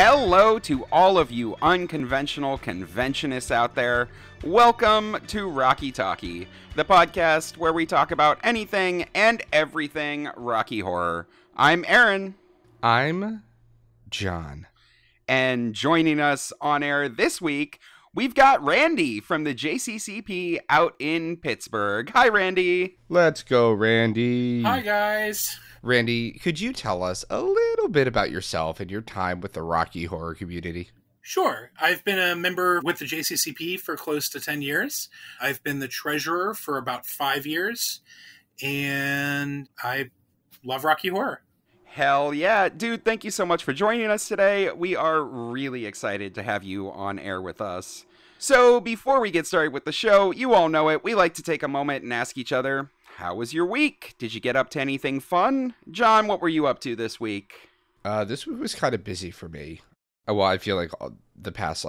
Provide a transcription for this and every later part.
Hello to all of you unconventional conventionists out there. Welcome to Rocky Talkie, the podcast where we talk about anything and everything Rocky Horror. I'm Aaron. I'm Jon. And joining us on air this week, we've got Randy from the JCCP out in Pittsburgh. Hi, Randy. Let's go, Randy. Hi, guys. Randy, could you tell us a little bit about yourself and your time with the Rocky Horror community? Sure. I've been a member with the JCCP for close to 10 years. I've been the treasurer for about 5 years, and I love Rocky Horror. Hell yeah. Dude, thank you so much for joining us today. We are really excited to have you on air with us. So before we get started with the show, you all know it, we like to take a moment and ask each other, how was your week? Did you get up to anything fun? Jon, what were you up to this week? This week was kind of busy for me. Well, I feel like the past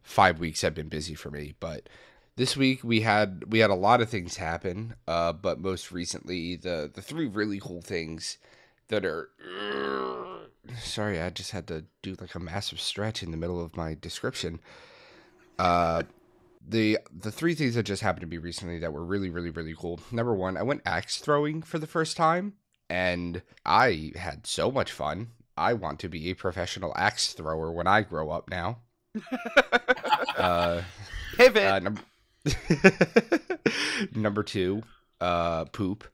5 weeks have been busy for me, but this week we had a lot of things happen. But most recently, the three really cool things that are. Sorry, I just had to do a massive stretch in the middle of my description. The three things that just happened to me recently that were really, really, really cool. Number one, I went axe throwing for the first time, and I had so much fun. I want to be a professional axe thrower when I grow up now. Pivot. Number two, poop.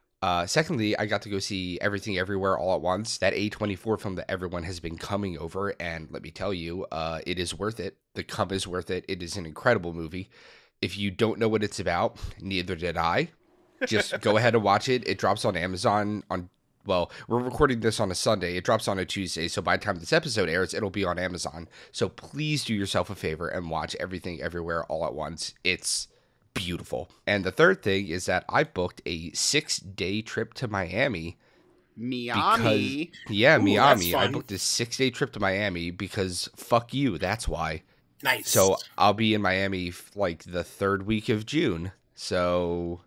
Secondly, I got to go see Everything Everywhere All at Once, that A24 film that everyone has been coming over, and let me tell you, it is worth it. The cum is worth it. It is an incredible movie. If you don't know what it's about, neither did I. Just go ahead and watch it. It drops on Amazon well, we're recording this on a Sunday. It drops on a Tuesday, so by the time this episode airs, it'll be on Amazon. So please do yourself a favor and watch Everything Everywhere All at Once. It's beautiful. And the third thing is that I booked a 6-day trip to Miami. Miami? Miami. I booked a 6-day trip to Miami because fuck you, that's why. Nice. So I'll be in Miami the third week of June. So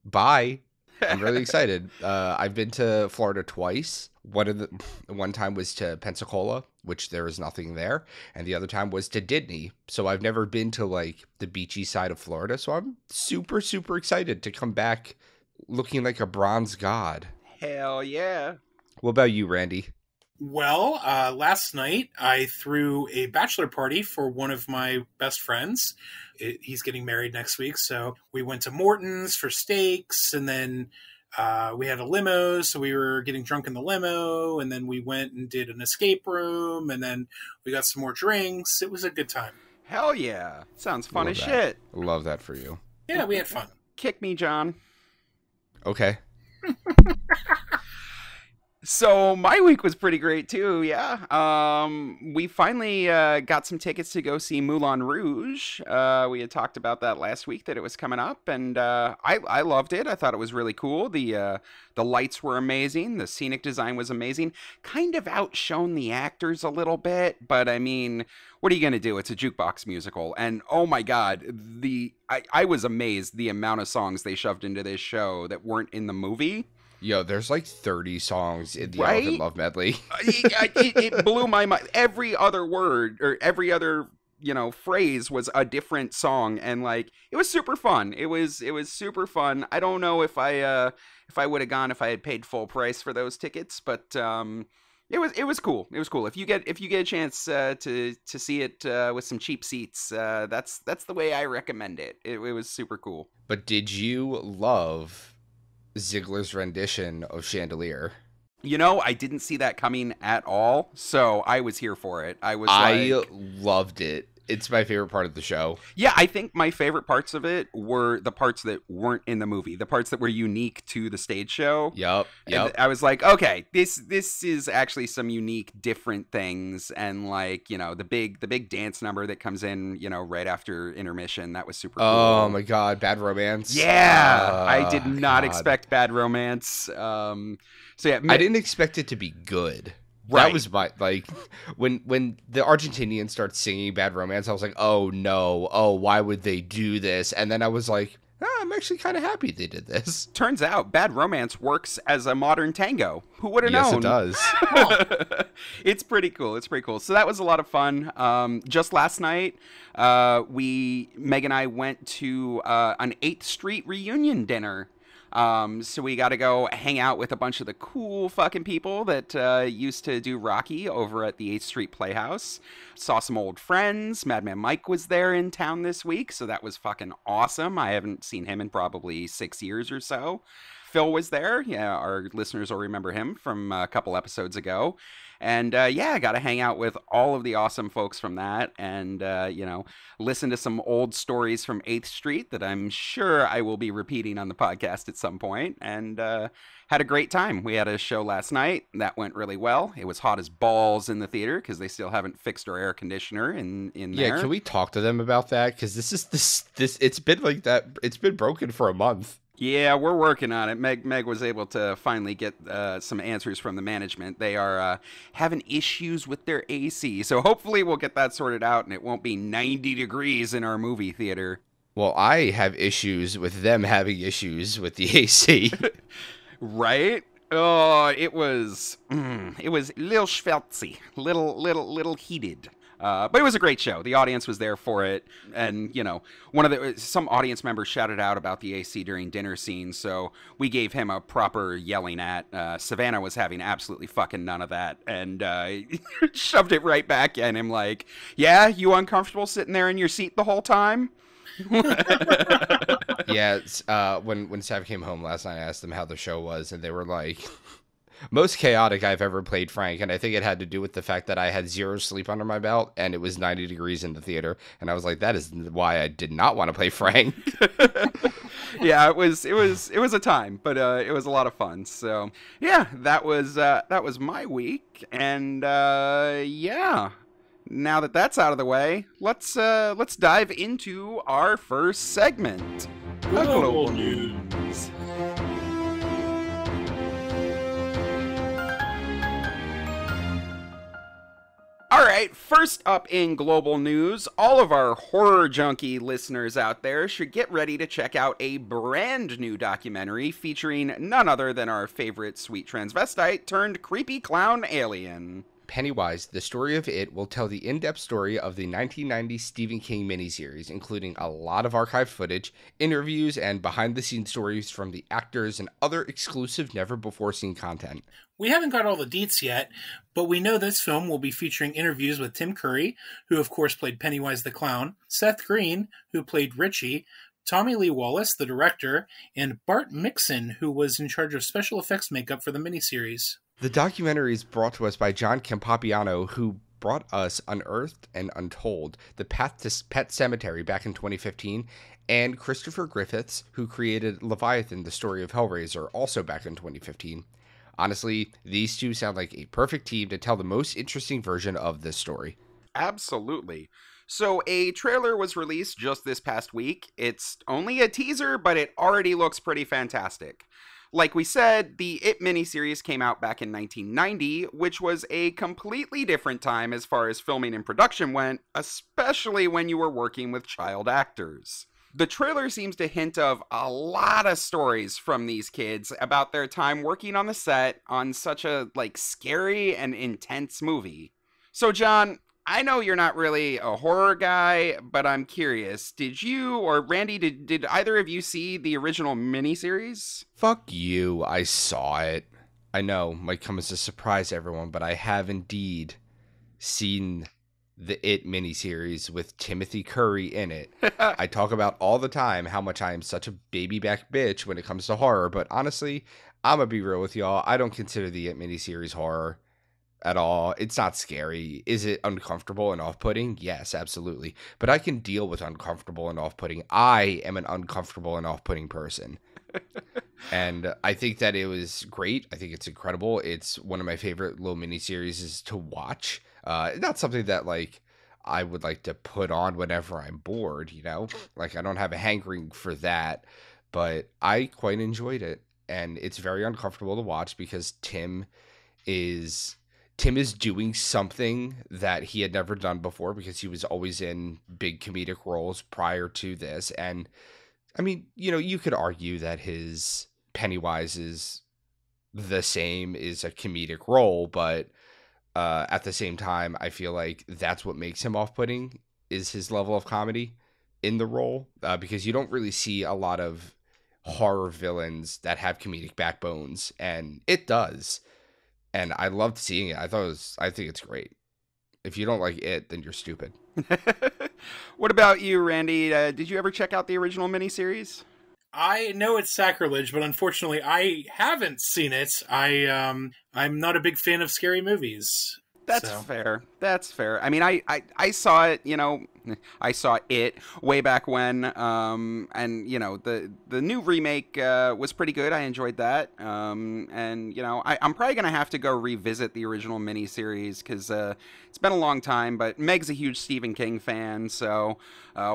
bye. I'm really excited. I've been to Florida twice. One time was to Pensacola, which there is nothing there, and the other time was to Disney. So I've never been to the beachy side of Florida. So I'm super, super excited to come back looking like a bronze god. Hell yeah. What about you, Randy? Well, last night I threw a bachelor party for one of my best friends. He's getting married next week, so we went to Morton's for steaks, and then we had a limo, so we were getting drunk in the limo, and then we went and did an escape room, and then we got some more drinks. It was a good time. Hell yeah. Sounds fun as Love shit. Love that for you. Yeah, we had fun. Kick me, Jon. Okay. So my week was pretty great too, yeah. We finally got some tickets to go see Moulin Rouge. We had talked about that last week, that it was coming up, and I loved it. I thought it was really cool. The lights were amazing. The scenic design was amazing. Kind of outshone the actors a little bit, but I mean, what are you going to do? It's a jukebox musical, and oh my god, I was amazed the amount of songs they shoved into this show that weren't in the movie. Yo, there's 30 songs in the Elephant Love medley. It blew my mind. Every other word or every other, phrase was a different song, and it was super fun. It was super fun. I don't know if I would have gone if I had paid full price for those tickets, but it was cool. It was cool. If you get a chance to see it with some cheap seats, that's the way I recommend it. It was super cool. But did you love Ziegler's rendition of Chandelier? I didn't see that coming at all, so I was here for it. I loved it. It's my favorite part of the show. Yeah, I think my favorite parts of it were the parts that weren't in the movie, the parts that were unique to the stage show. Yep. And I was like, okay, this is actually some unique, different things, and the big dance number that comes in, right after intermission, that was super cool. Oh my god, Bad Romance. Yeah, I did not expect Bad Romance. So yeah, I didn't expect it to be good. Right. That was my, when the Argentinian starts singing Bad Romance, I was like, oh no, why would they do this? And then I was like, I'm actually kind of happy they did this. Turns out Bad Romance works as a modern tango. Who would have known? Yes, it does. It's pretty cool. It's pretty cool. So that was a lot of fun. Just last night, Meg and I went to an 8th Street reunion dinner. So we got to go hang out with a bunch of the cool fucking people that used to do Rocky over at the 8th Street Playhouse. Saw some old friends. Madman Mike was there in town this week, so that was fucking awesome. I haven't seen him in probably 6 years or so. Phil was there. Yeah, our listeners will remember him from a couple episodes ago. And yeah, I got to hang out with all of the awesome folks from that and, listen to some old stories from 8th Street that I'm sure I will be repeating on the podcast at some point. And had a great time. We had a show last night. That went really well. It was hot as balls in the theater because they still haven't fixed our air conditioner in there. Yeah, can we talk to them about that? Because this it's been like that. It's been broken for a month. Yeah, we're working on it. Meg was able to finally get some answers from the management. They are having issues with their AC, so hopefully we'll get that sorted out and it won't be 90 degrees in our movie theater. Well, I have issues with them having issues with the AC. Right? Oh, it was little schvelzy, little heated. But it was a great show. The audience was there for it. And, some audience members shouted out about the AC during dinner scenes. So we gave him a proper yelling at. Savannah was having absolutely fucking none of that. And shoved it right back at him like, yeah, you uncomfortable sitting there in your seat the whole time? Yeah, when Sav came home last night, I asked them how the show was. And they were like... most chaotic I've ever played Frank, and I think it had to do with the fact that I had 0 sleep under my belt, and it was 90 degrees in the theater, and I was like, that is why I did not want to play Frank. Yeah, it was a time, but it was a lot of fun. So yeah, that was my week, and yeah. Now that that's out of the way, let's dive into our first segment, Global News. All right, first up in global news, all of our horror junkie listeners out there should get ready to check out a brand new documentary featuring none other than our favorite sweet transvestite turned creepy clown alien. Pennywise, the story of it, will tell the in-depth story of the 1990 Stephen King miniseries, including a lot of archived footage, interviews, and behind-the-scenes stories from the actors and other exclusive, never-before-seen content. We haven't got all the deets yet, but we know this film will be featuring interviews with Tim Curry, who of course played Pennywise the Clown, Seth Green, who played Richie, Tommy Lee Wallace, the director, and Bart Mixon, who was in charge of special effects makeup for the miniseries. The documentary is brought to us by John Campopiano, who brought us Unearthed and Untold, The Path to Pet Cemetery back in 2015, and Christopher Griffiths, who created Leviathan, the story of Hellraiser, also back in 2015. Honestly, these two sound like a perfect team to tell the most interesting version of this story. Absolutely. So a trailer was released just this past week. It's only a teaser, but it already looks pretty fantastic. Like we said, the It miniseries came out back in 1990, which was a completely different time as far as filming and production went, especially when you were working with child actors. The trailer seems to hint of a lot of stories from these kids about their time working on the set on such a, scary and intense movie. So, John, I know you're not really a horror guy, but I'm curious. Did you or Randy, did either of you see the original miniseries? Fuck you, I saw it. I know, might come as a surprise to everyone, but I have indeed seen the It miniseries with Timothy Curry in it. I talk about all the time how much I am such a baby back bitch when it comes to horror, but honestly, I'm gonna be real with y'all. I don't consider the It miniseries horror at all. It's not scary. Is it uncomfortable and off-putting? Yes, absolutely. But I can deal with uncomfortable and off-putting. I am an uncomfortable and off-putting person. And I think that it was great. I think it's incredible. It's one of my favorite little miniseries to watch. Not something that I would like to put on whenever I'm bored, I don't have a hankering for that, but I quite enjoyed it. And it's very uncomfortable to watch because Tim is doing something that he had never done before because he was always in big comedic roles prior to this. And I mean, you could argue that his Pennywise is the same, is a comedic role, but at the same time, I feel like that's what makes him off-putting, is his level of comedy in the role, because you don't really see a lot of horror villains that have comedic backbones, and it does. And I loved seeing it. I think it's great. If you don't like it, then you're stupid. What about you, Randy? Did you ever check out the original miniseries? I know it's sacrilege, but unfortunately, I haven't seen it. I'm not a big fan of scary movies. That's fair. That's fair. I mean, I saw it, I saw it way back when, and, the new remake was pretty good. I enjoyed that. And, I'm probably going to have to go revisit the original miniseries because it's been a long time, but Meg's a huge Stephen King fan, so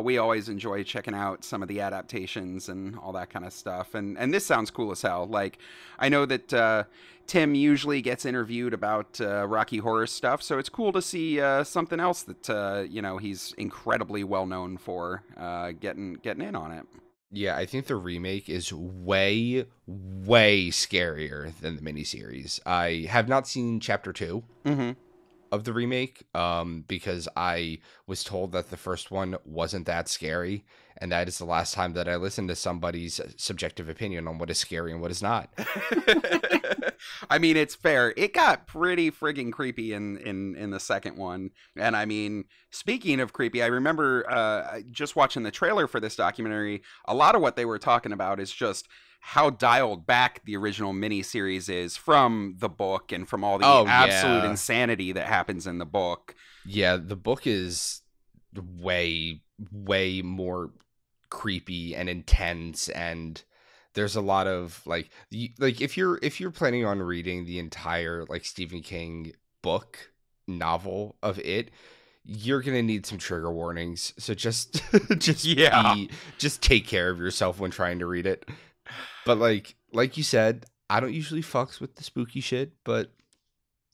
we always enjoy checking out some of the adaptations and all that kind of stuff. And this sounds cool as hell. Like, I know that Tim usually gets interviewed about Rocky Horror stuff, so it's cool to see something else that he's incredibly well known for getting in on it. Yeah, I think the remake is way, way scarier than the miniseries. I have not seen Chapter 2 of the remake because I was told that the first one wasn't that scary, and that is the last time that I listened to somebody's subjective opinion on what is scary and what is not. I mean, it's fair. It got pretty friggin' creepy in the second one. And I mean, speaking of creepy, I remember just watching the trailer for this documentary. A lot of what they were talking about is just how dialed back the original miniseries is from the book and from all the absolute insanity that happens in the book. Yeah, the book is way, way more creepy and intense, and there's a lot of if you're planning on reading the entire Stephen King book novel of it, you're gonna need some trigger warnings. So just take care of yourself when trying to read it. But like you said, I don't usually fucks with the spooky shit, but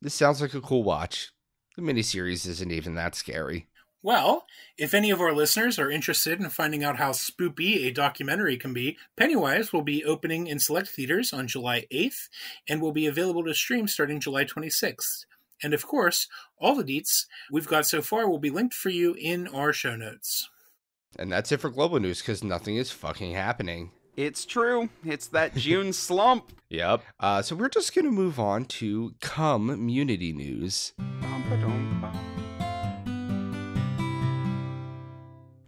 this sounds like a cool watch. The miniseries isn't even that scary. Well, if any of our listeners are interested in finding out how spoopy a documentary can be, Pennywise will be opening in select theaters on July 8th and will be available to stream starting July 26th. And of course, all the deets we've got so far will be linked for you in our show notes. And that's it for global news, because nothing is fucking happening. It's true. It's that June slump. Yep. So we're just going to move on to community news.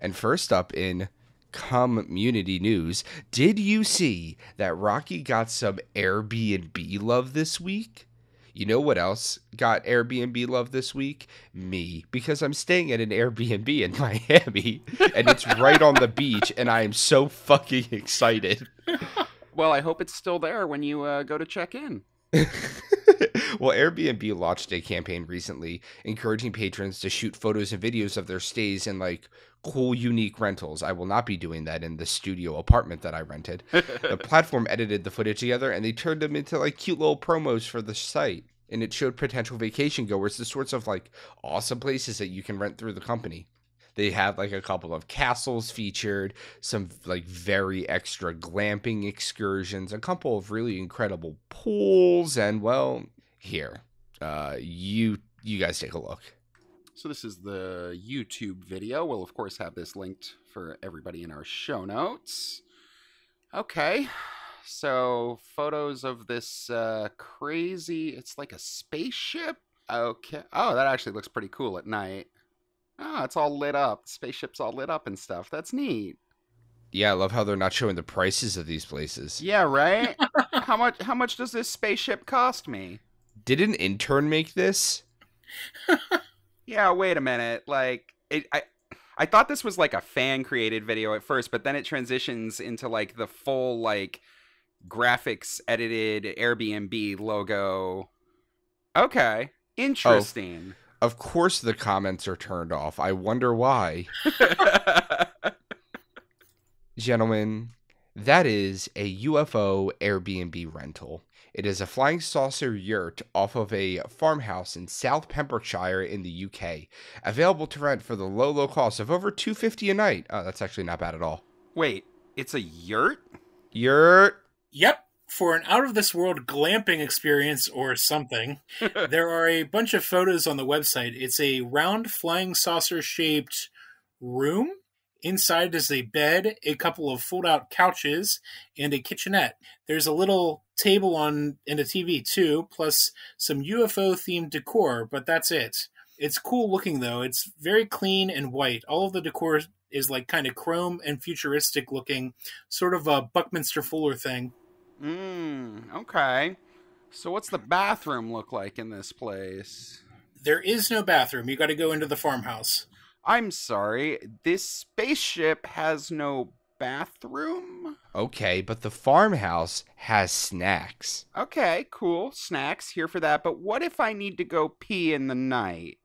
And first up in community news, did you see that Rocky got some Airbnb love this week? You know what else got Airbnb love this week? Me, because I'm staying at an Airbnb in Miami, and it's right on the beach, and I am so fucking excited. Well, I hope it's still there when you go to check in. Well, Airbnb launched a campaign recently encouraging patrons to shoot photos and videos of their stays in cool, unique rentals. I will not be doing that in the studio apartment that I rented. The platform edited the footage together, and they turned them into cute little promos for the site. And it showed potential vacation goers the sorts of awesome places that you can rent through the company. They have a couple of castles featured, some very extra glamping excursions, a couple of really incredible pools, and well, here, you guys take a look. So this is the YouTube video. We'll of course have this linked for everybody in our show notes. Okay, so photos of this crazy, it's like a spaceship. Okay, oh, that actually looks pretty cool at night. Oh, it's all lit up. The spaceship's all lit up and stuff. That's neat. Yeah, I love how they're not showing the prices of these places. Yeah, right? How much does this spaceship cost me? Did an intern make this? Yeah, wait a minute. I thought this was a fan created video at first, but then it transitions into the full graphics edited Airbnb logo. Okay. Interesting. Oh, of course the comments are turned off. I wonder why. Gentlemen, that is a UFO Airbnb rental. It is a flying saucer yurt off of a farmhouse in South Pembrokeshire in the UK, available to rent for the low cost of over $250 a night. Oh, that's actually not bad at all. Wait, It's a yurt? Yurt. Yep. For an out-of-this-world glamping experience or something, there are a bunch of photos on the website. It's a round flying saucer-shaped room. Inside is a bed, a couple of fold-out couches, and a kitchenette. There's a little table and a TV, too, plus some UFO-themed decor, but that's it. It's cool looking, though. It's very clean and white. All of the decor is like kind of chrome and futuristic looking, sort of a Buckminster Fuller thing. Okay. So what's the bathroom look like in this place? There is no bathroom. You got to go into the farmhouse. I'm sorry, this spaceship has no bathroom? Okay, but the farmhouse has snacks. Okay, cool. Snacks, here for that. But what if I need to go pee in the night?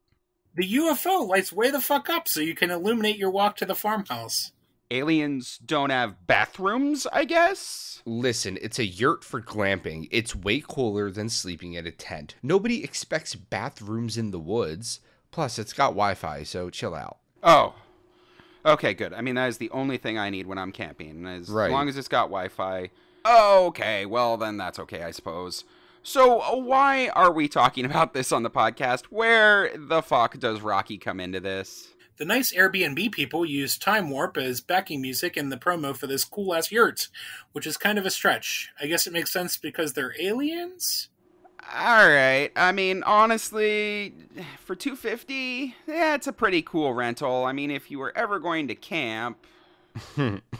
The UFO lights way the fuck up so you can illuminate your walk to the farmhouse. Aliens don't have bathrooms, I guess? Listen, it's a yurt for glamping. It's way cooler than sleeping in a tent. Nobody expects bathrooms in the woods. Plus, it's got Wi-Fi, so chill out. Oh. Okay, good. I mean, that is the only thing I need when I'm camping. As long as it's got Wi-Fi. Okay, well, then that's okay, I suppose. So, why are we talking about this on the podcast? Where the fuck does Rocky come into this? The nice Airbnb people use Time Warp as backing music in the promo for this cool-ass yurt, which is kind of a stretch. I guess it makes sense because they're aliens? Alright, I mean, honestly, for $250, yeah, it's a pretty cool rental. I mean, if you were ever going to camp...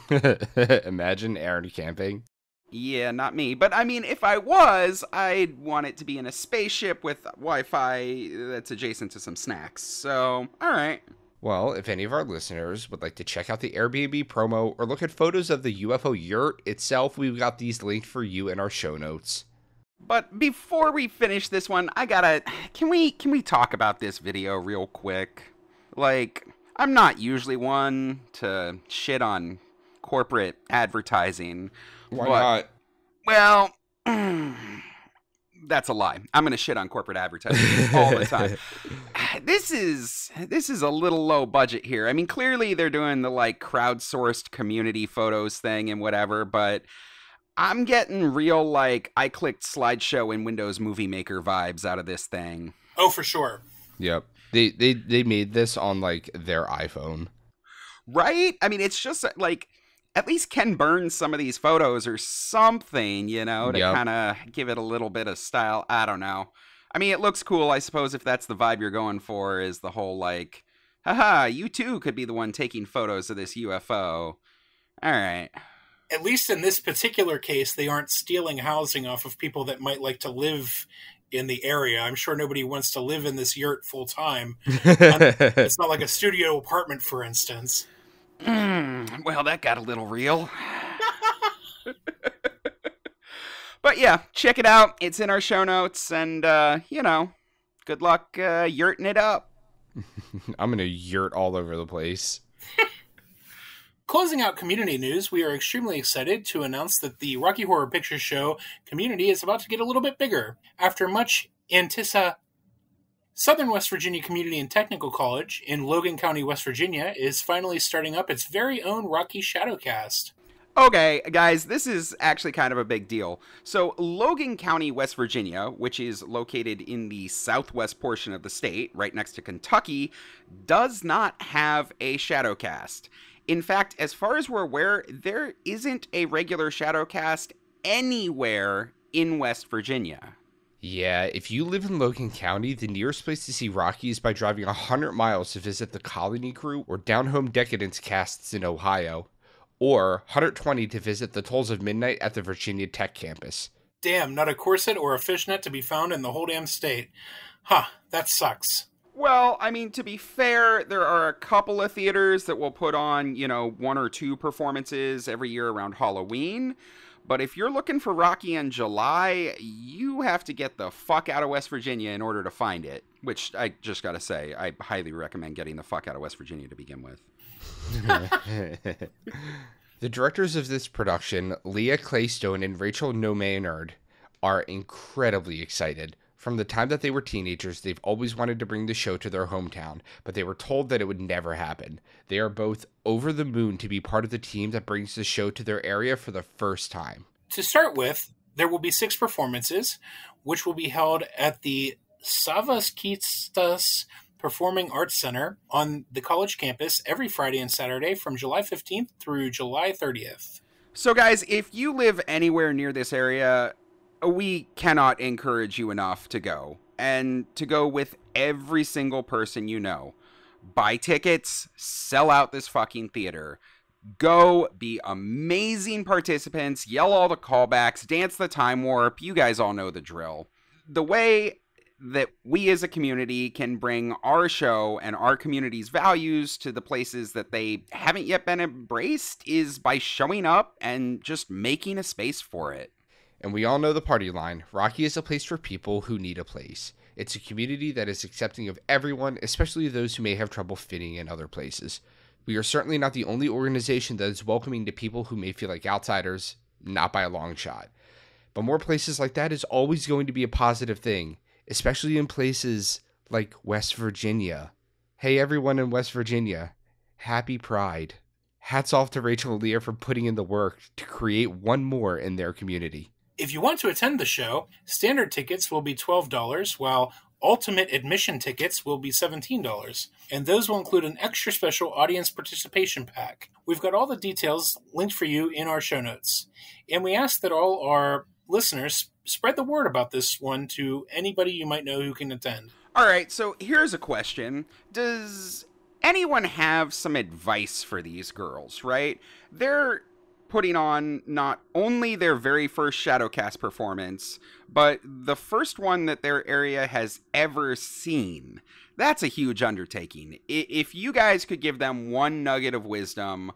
Imagine Aaron camping. Yeah, not me. But, I mean, if I was, I'd want it to be in a spaceship with Wi-Fi that's adjacent to some snacks. So, alright. Well, if any of our listeners would like to check out the Airbnb promo or look at photos of the UFO yurt itself, we've got these linked for you in our show notes. But before we finish this one, can we talk about this video real quick? Like, I'm not usually one to shit on corporate advertising. Why not? Well, that's a lie. I'm going to shit on corporate advertising all the time. This is a little low budget here. I mean, clearly they're doing the like crowdsourced community photos thing and whatever, but I'm getting real like I clicked slideshow in Windows Movie Maker vibes out of this thing. Oh, for sure. Yep. They made this on like their iPhone. Right? I mean, it's just like at least Ken Burns some of these photos or something, you know, to kind of give it a little bit of style. I don't know. I mean, it looks cool, I suppose, if that's the vibe you're going for, is the whole, like, haha, you too could be the one taking photos of this UFO. All right. At least in this particular case, they aren't stealing housing off of people that might like to live in the area. I'm sure nobody wants to live in this yurt full time. It's not like a studio apartment, for instance. Well, that got a little real. But yeah, check it out. It's in our show notes, and, you know, good luck yurting it up. I'm going to yurt all over the place. Closing out community news, we are extremely excited to announce that the Rocky Horror Picture Show community is about to get a little bit bigger. After much Southern West Virginia Community and Technical College in Logan County, West Virginia, is finally starting up its very own Rocky Shadowcast. Okay, guys, this is actually kind of a big deal. So, Logan County, West Virginia, which is located in the southwest portion of the state, right next to Kentucky, does not have a Shadowcast. In fact, as far as we're aware, there isn't a regular Shadowcast anywhere in West Virginia. Yeah, if you live in Logan County, the nearest place to see Rocky is by driving 100 miles to visit the Colony Crew or Down Home Decadence casts in Ohio, or 120 to visit the Tolls of Midnight at the Virginia Tech campus. Damn, not a corset or a fishnet to be found in the whole damn state. Huh, that sucks. Well, I mean, to be fair, there are a couple of theaters that will put on, you know, 1 or 2 performances every year around Halloween. But if you're looking for Rocky in July, you have to get the fuck out of West Virginia in order to find it. Which, I just gotta say, I highly recommend getting the fuck out of West Virginia to begin with. The directors of this production, Leah Claystone and Rachel No Maynard, are incredibly excited. From the time that they were teenagers, they've always wanted to bring the show to their hometown, but they were told that it would never happen. They are both over the moon to be part of the team that brings the show to their area for the first time. To start with, there will be 6 performances, which will be held at the Savas Performing Arts Center on the college campus every Friday and Saturday from July 15th through July 30th. So guys, if you live anywhere near this area, we cannot encourage you enough to go. And to go with every single person you know. Buy tickets, sell out this fucking theater. Go, be amazing participants, yell all the callbacks, dance the time warp. You guys all know the drill. The way that we as a community can bring our show and our community's values to the places that they haven't yet been embraced is by showing up and just making a space for it. And we all know the party line. Rocky is a place for people who need a place. It's a community that is accepting of everyone, especially those who may have trouble fitting in other places. We are certainly not the only organization that is welcoming to people who may feel like outsiders, not by a long shot. But more places like that is always going to be a positive thing, especially in places like West Virginia. Hey everyone in West Virginia, happy Pride. Hats off to Rachel and Leah for putting in the work to create one more in their community. If you want to attend the show, standard tickets will be $12, while ultimate admission tickets will be $17, and those will include an extra special audience participation pack. We've got all the details linked for you in our show notes, and we ask that all our listeners spread the word about this one to anybody you might know who can attend. All right, so here's a question. Does anyone have some advice for these girls, right? They're putting on not only their very first Shadowcast performance, but the first one that their area has ever seen. That's a huge undertaking. If you guys could give them one nugget of wisdom,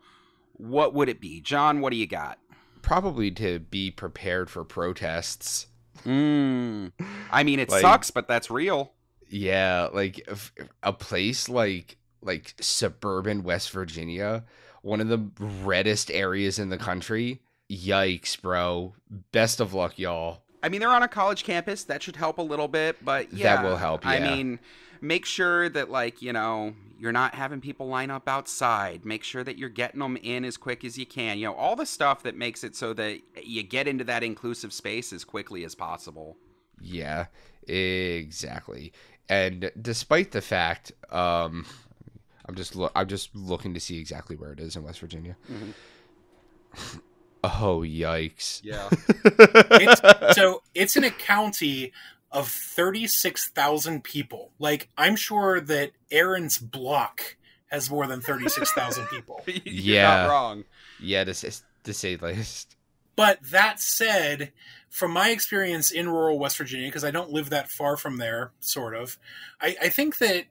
what would it be? John, what do you got? Probably to be prepared for protests. I mean, it sucks, but that's real. Yeah, like a place like suburban West Virginia, one of the reddest areas in the country. Yikes, bro. Best of luck, y'all. I mean, they're on a college campus. That should help a little bit, but yeah. That will help, yeah. I mean, make sure that, like, you know, you're not having people line up outside. Make sure that you're getting them in as quick as you can. You know, all the stuff that makes it so that you get into that inclusive space as quickly as possible. Yeah, exactly. And despite the fact, I'm just looking to see exactly where it is in West Virginia. Mm-hmm. Oh, yikes. Yeah. It's in a county of 36,000 people. Like, I'm sure that Aaron's block has more than 36,000 people. You're not wrong. Yeah, to say the least. But that said, from my experience in rural West Virginia, because I don't live that far from there, sort of, I think that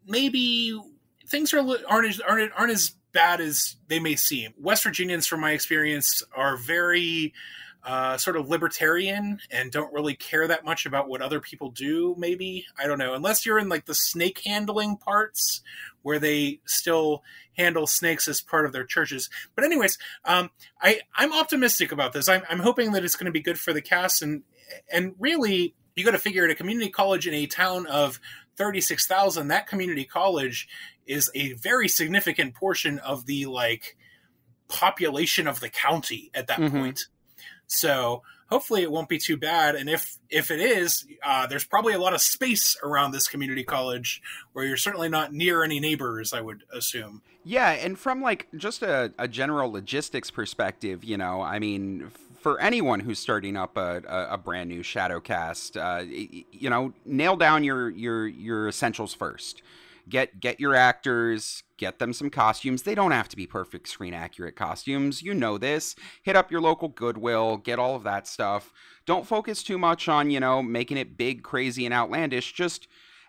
maybe things aren't as bad as they may seem. West Virginians, from my experience, are very sort of libertarian and don't really care that much about what other people do, maybe. I don't know. Unless you're in, like, the snake handling parts where they still handle snakes as part of their churches. But anyways, I'm optimistic about this. I'm hoping that it's going to be good for the cast. And really, you got to figure at a community college in a town of 36,000, that community college is a very significant portion of the, like, population of the county at that point. So hopefully it won't be too bad. And if it is, there's probably a lot of space around this community college where you're certainly not near any neighbors, I would assume. Yeah, and from, like, just a general logistics perspective, you know, I mean, for anyone who's starting up a brand new Shadowcast, you know, nail down your essentials first. Get your actors, get them some costumes. They don't have to be perfect screen accurate costumes. You know this. Hit up your local Goodwill, get all of that stuff. Don't focus too much on, you know, making it big, crazy, and outlandish. Just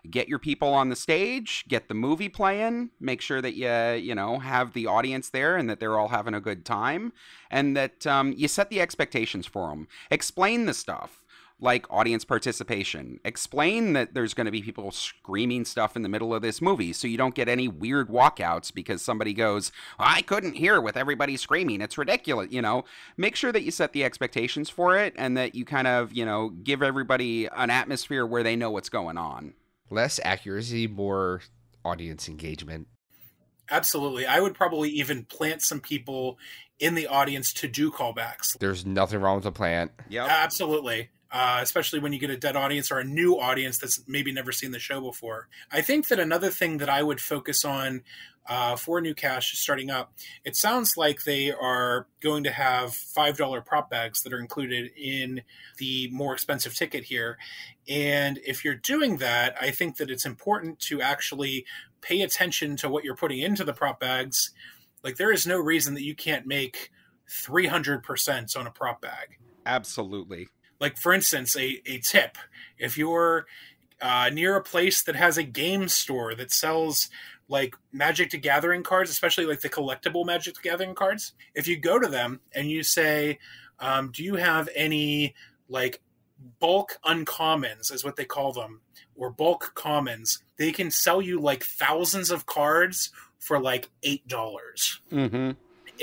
get your people on the stage, get the movie playing, make sure that you know, have the audience there and that they're all having a good time, and that you set the expectations for them. Explain the stuff. like audience participation. Explain that there's going to be people screaming stuff in the middle of this movie so you don't get any weird walkouts because somebody goes, I couldn't hear with everybody screaming. It's ridiculous. Make sure that you set the expectations for it and that you kind of, give everybody an atmosphere where they know what's going on. Less accuracy, more audience engagement. Absolutely. I would probably even plant some people in the audience to do callbacks. There's nothing wrong with a plant. Yeah, absolutely. Especially when you get a dead audience or a new audience that's maybe never seen the show before. I think that another thing that I would focus on for new cast starting up, it sounds like they are going to have $5 prop bags that are included in the more expensive ticket here. And if you're doing that, I think that it's important to actually pay attention to what you're putting into the prop bags. Like, there is no reason that you can't make 300% on a prop bag. absolutely. Like, for instance, a tip. If you're near a place that has a game store that sells, like, Magic the Gathering cards, especially, like, the collectible Magic the Gathering cards, if you go to them and you say, do you have any, like, bulk uncommons, is what they call them, or bulk commons, they can sell you, like, thousands of cards for, like, $8. Mm-hmm.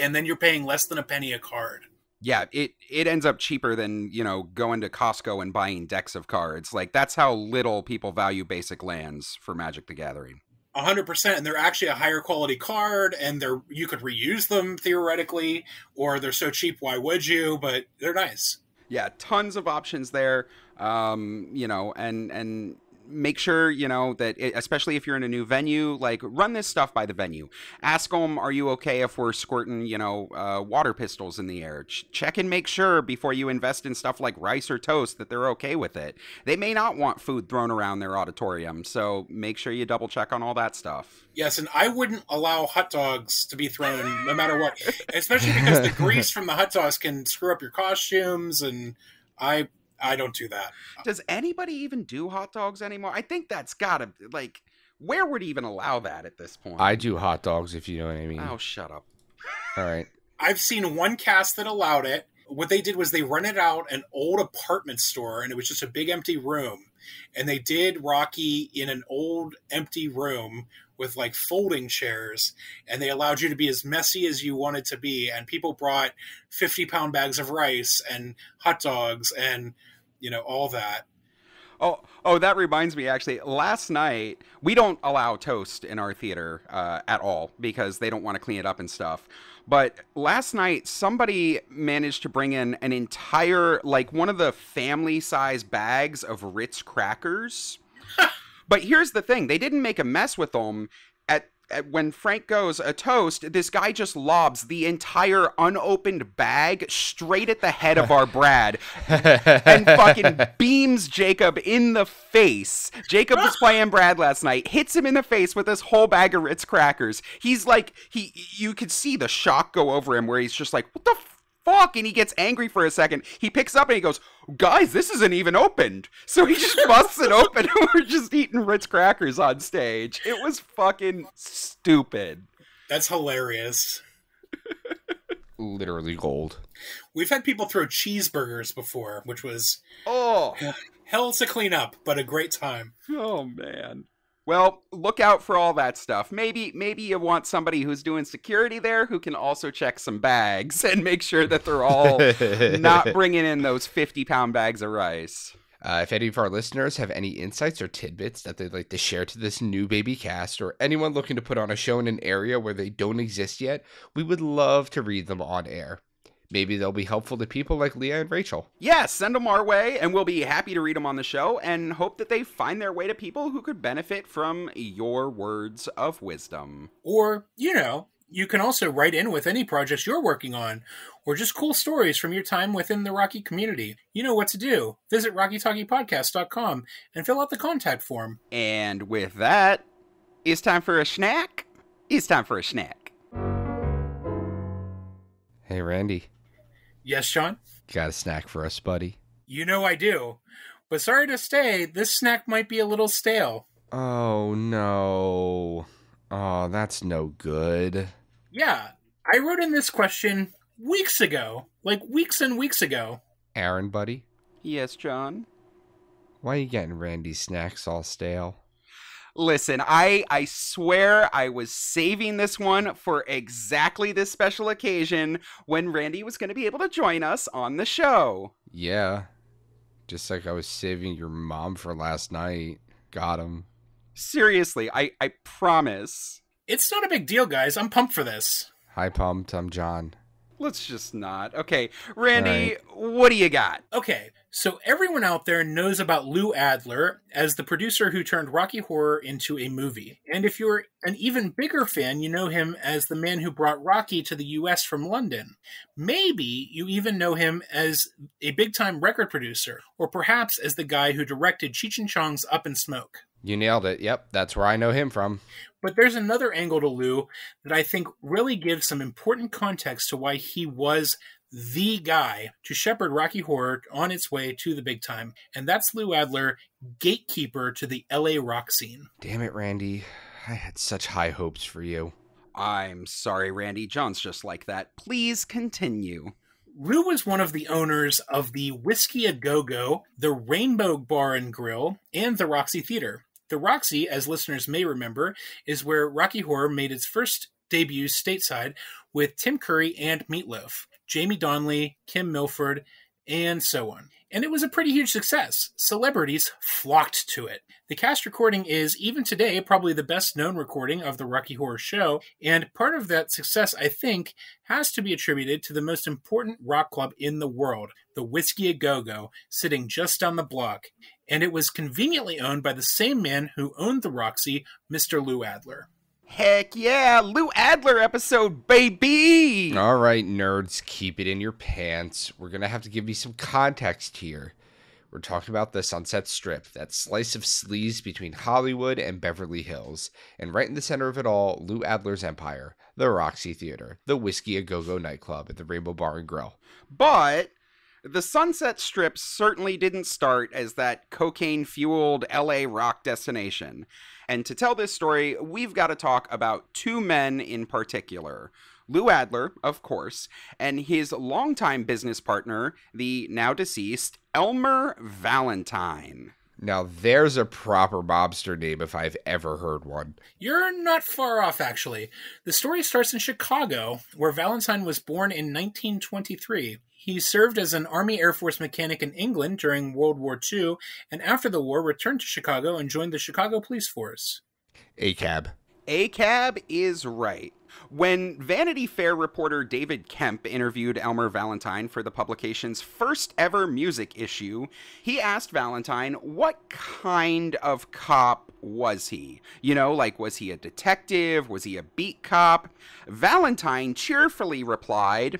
And then you're paying less than a penny a card. Yeah, it ends up cheaper than, going to Costco and buying decks of cards. Like, that's how little people value basic lands for Magic the Gathering. 100%, and they're actually a higher quality card, and you could reuse them theoretically, or they're so cheap, why would you? But they're nice. Yeah, tons of options there, and make sure, that especially if you're in a new venue, like, run this stuff by the venue. Ask them, are you okay if we're squirting, water pistols in the air? Check and make sure before you invest in stuff like rice or toast that they're okay with it. They may not want food thrown around their auditorium, so make sure you double check on all that stuff. Yes, and I wouldn't allow hot dogs to be thrown no matter what, especially because the grease from the hot dogs can screw up your costumes, and I don't do that. Does anybody even do hot dogs anymore? I think that's gotta, like, where would even allow that at this point? I do hot dogs, if you know what I mean. Oh, shut up. All right. I've seen one cast that allowed it. What they did was they rented out an old apartment store, and it was just a big empty room. And they did Rocky in an old empty room with, like, folding chairs, and they allowed you to be as messy as you wanted to be. And people brought 50-pound bags of rice and hot dogs and, all that. Oh, that reminds me, actually, last night, we don't allow toast in our theater at all because they don't want to clean it up and stuff. But last night, somebody managed to bring in an entire, like, one of the family-size bags of Ritz crackers. But here's the thing. They didn't make a mess with them. When Frank goes, a toast, this guy just lobs the entire unopened bag straight at the head of our Brad and fucking beams Jacob in the face. Jacob was playing Brad last night, hits him in the face with this whole bag of Ritz crackers. He's like, you could see the shock go over him where he's just like, what the fuck? And he gets angry for a second. He picks up and he goes, guys, this isn't even opened. So he just busts it open and we're just eating Ritz crackers on stage. It was fucking stupid. That's hilarious. Literally gold. We've had people throw cheeseburgers before, which was hell to clean up, but a great time. Oh, man. Well, look out for all that stuff. Maybe you want somebody who's doing security there who can also check some bags and make sure that they're all not bringing in those 50-pound bags of rice. If any of our listeners have any insights or tidbits that they'd like to share to this new baby cast, or anyone looking to put on a show in an area where they don't exist yet, we would love to read them on air. Maybe they'll be helpful to people like Leah and Rachel. Yeah, send them our way, and we'll be happy to read them on the show, and hope that they find their way to people who could benefit from your words of wisdom. Or, you can also write in with any projects you're working on, or just cool stories from your time within the Rocky community. You know what to do. Visit RockyTalkiePodcast.com and fill out the contact form. And with that, it's time for a snack. It's time for a snack. Hey, Randy. Yes, Sean? Got a snack for us, buddy? You know I do. But sorry to say, this snack might be a little stale. Oh, no. Oh, that's no good. Yeah, I wrote in this question weeks ago. Like, weeks and weeks ago. Aaron, buddy? Yes, John? Why are you getting Randy's snacks all stale? Listen, I swear I was saving this one for exactly this special occasion when Randy was going to be able to join us on the show. Yeah. Just like I was saving your mom for last night. Got him. Seriously, I promise. It's not a big deal, guys. I'm pumped for this. Hi, Pumped. I'm John. Let's just not. Okay, Randy, what do you got? Okay, so everyone out there knows about Lou Adler as the producer who turned Rocky Horror into a movie. And if you're an even bigger fan, you know him as the man who brought Rocky to the US from London. Maybe you even know him as a big-time record producer, or perhaps as the guy who directed Cheech and Chong's Up in Smoke. You nailed it. Yep, that's where I know him from. But there's another angle to Lou that I think really gives some important context to why he was the guy to shepherd Rocky Horror on its way to the big time. And that's Lou Adler, gatekeeper to the LA rock scene. Damn it, Randy. I had such high hopes for you. I'm sorry, Randy. John's just like that. Please continue. Lou was one of the owners of the Whisky A Go-Go, the Rainbow Bar and Grill, and the Roxy Theater. The Roxy, as listeners may remember, is where Rocky Horror made its first debut stateside with Tim Curry and Meatloaf, Jamie Donnelly, Kim Milford, and so on. And it was a pretty huge success. Celebrities flocked to it. The cast recording is, even today, probably the best known recording of the Rocky Horror show, and part of that success, I think, has to be attributed to the most important rock club in the world, the Whisky A Go-Go, sitting just down the block. And it was conveniently owned by the same man who owned the Roxy, Mr. Lou Adler. Heck yeah, Lou Adler episode, baby! All right, nerds, keep it in your pants. We're going to have to give you some context here. We're talking about the Sunset Strip, that slice of sleaze between Hollywood and Beverly Hills. And right in the center of it all, Lou Adler's empire, the Roxy Theater, the Whisky A Go-Go nightclub at the Rainbow Bar and Grill. But the Sunset Strip certainly didn't start as that cocaine-fueled LA rock destination. And to tell this story, we've got to talk about two men in particular. Lou Adler, of course, and his longtime business partner, the now deceased Elmer Valentine. Now there's a proper mobster name if I've ever heard one. You're not far off, actually. The story starts in Chicago, where Valentine was born in 1923. He served as an Army Air Force mechanic in England during World War II, and after the war returned to Chicago and joined the Chicago Police Force. ACAB. ACAB is right. When Vanity Fair reporter David Kemp interviewed Elmer Valentine for the publication's first ever music issue, he asked Valentine what kind of cop was he? You know, like, was he a detective? Was he a beat cop? Valentine cheerfully replied,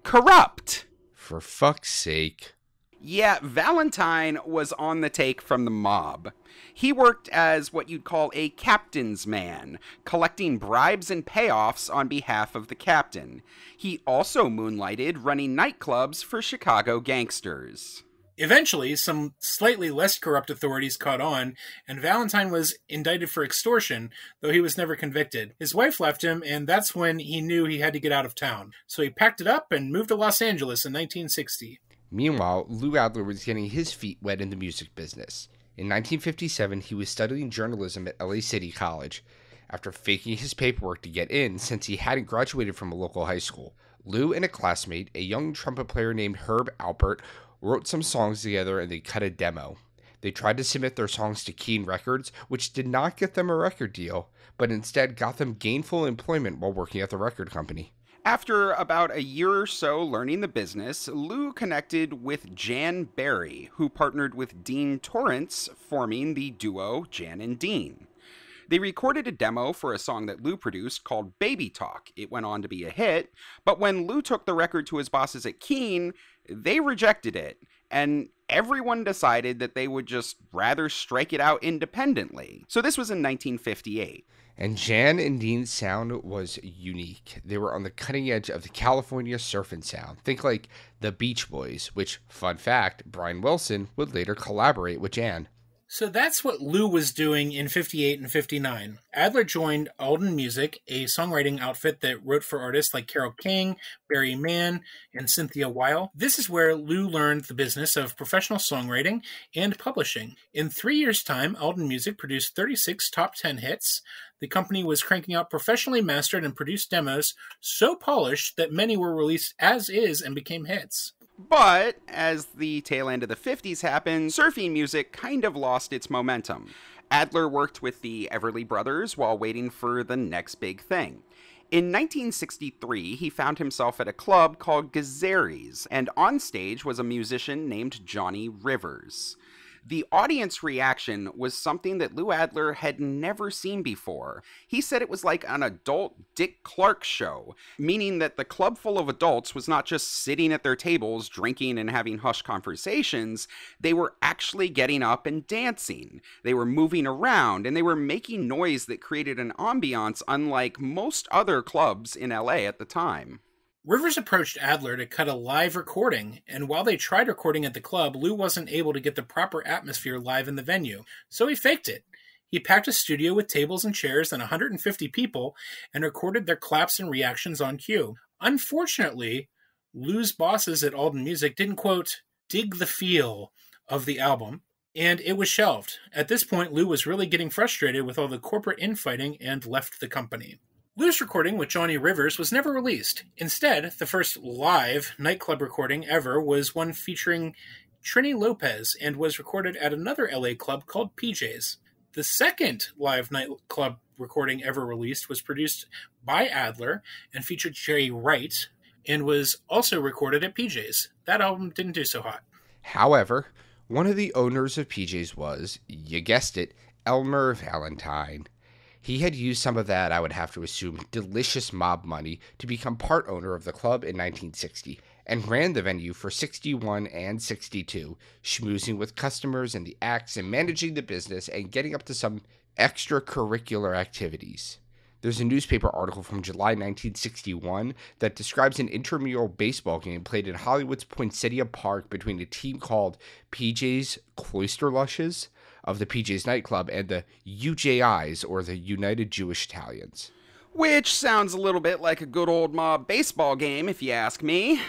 corrupt. For fuck's sake. Yeah, Valentine was on the take from the mob. He worked as what you'd call a captain's man, collecting bribes and payoffs on behalf of the captain. He also moonlighted running nightclubs for Chicago gangsters. Eventually, some slightly less corrupt authorities caught on, and Valentine was indicted for extortion, though he was never convicted. His wife left him, and that's when he knew he had to get out of town. So he packed it up and moved to Los Angeles in 1960. Meanwhile, Lou Adler was getting his feet wet in the music business. In 1957, he was studying journalism at LA City College. After faking his paperwork to get in, since he hadn't graduated from a local high school, Lou and a classmate, a young trumpet player named Herb Alpert, wrote some songs together and they cut a demo. They tried to submit their songs to Keene Records, which did not get them a record deal, but instead got them gainful employment while working at the record company. After about a year or so learning the business, Lou connected with Jan Barry, who partnered with Dean Torrance, forming the duo Jan and Dean. They recorded a demo for a song that Lou produced called Baby Talk. It went on to be a hit, but when Lou took the record to his bosses at Keene, they rejected it, and everyone decided that they would just rather strike it out independently. So this was in 1958. And Jan and Dean's sound was unique. They were on the cutting edge of the California surfing sound. Think like the Beach Boys, which, fun fact, Brian Wilson would later collaborate with Jan. So that's what Lou was doing in 58 and 59. Adler joined Alden Music, a songwriting outfit that wrote for artists like Carole King, Barry Mann, and Cynthia Weil. This is where Lou learned the business of professional songwriting and publishing. In 3 years' time, Alden Music produced 36 top 10 hits. The company was cranking out professionally mastered and produced demos so polished that many were released as is and became hits. But as the tail end of the 50s happened, surfing music kind of lost its momentum. Adler worked with the Everly Brothers while waiting for the next big thing. In 1963, he found himself at a club called Gazzeri's, and on stage was a musician named Johnny Rivers. The audience reaction was something that Lou Adler had never seen before. He said it was like an adult Dick Clark show, meaning that the club full of adults was not just sitting at their tables drinking and having hushed conversations. They were actually getting up and dancing. They were moving around, and they were making noise that created an ambiance unlike most other clubs in LA at the time. Rivers approached Adler to cut a live recording, and while they tried recording at the club, Lou wasn't able to get the proper atmosphere live in the venue, so he faked it. He packed a studio with tables and chairs and 150 people and recorded their claps and reactions on cue. Unfortunately, Lou's bosses at Alden Music didn't, quote, dig the feel of the album, and it was shelved. At this point, Lou was really getting frustrated with all the corporate infighting and left the company. Lou's recording with Johnny Rivers was never released. Instead, the first live nightclub recording ever was one featuring Trini Lopez and was recorded at another LA club called PJ's. The second live nightclub recording ever released was produced by Adler and featured Jerry Wright and was also recorded at PJ's. That album didn't do so hot. However, one of the owners of PJ's was, you guessed it, Elmer Valentine. He had used some of that, I would have to assume, delicious mob money to become part owner of the club in 1960, and ran the venue for 61 and 62, schmoozing with customers and the acts and managing the business and getting up to some extracurricular activities. There's a newspaper article from July 1961 that describes an intramural baseball game played in Hollywood's Poinsettia Park between a team called PJ's Cloisterlushes of the PJ's nightclub and the UJIs, or the United Jewish Italians. Which sounds a little bit like a good old mob baseball game, if you ask me.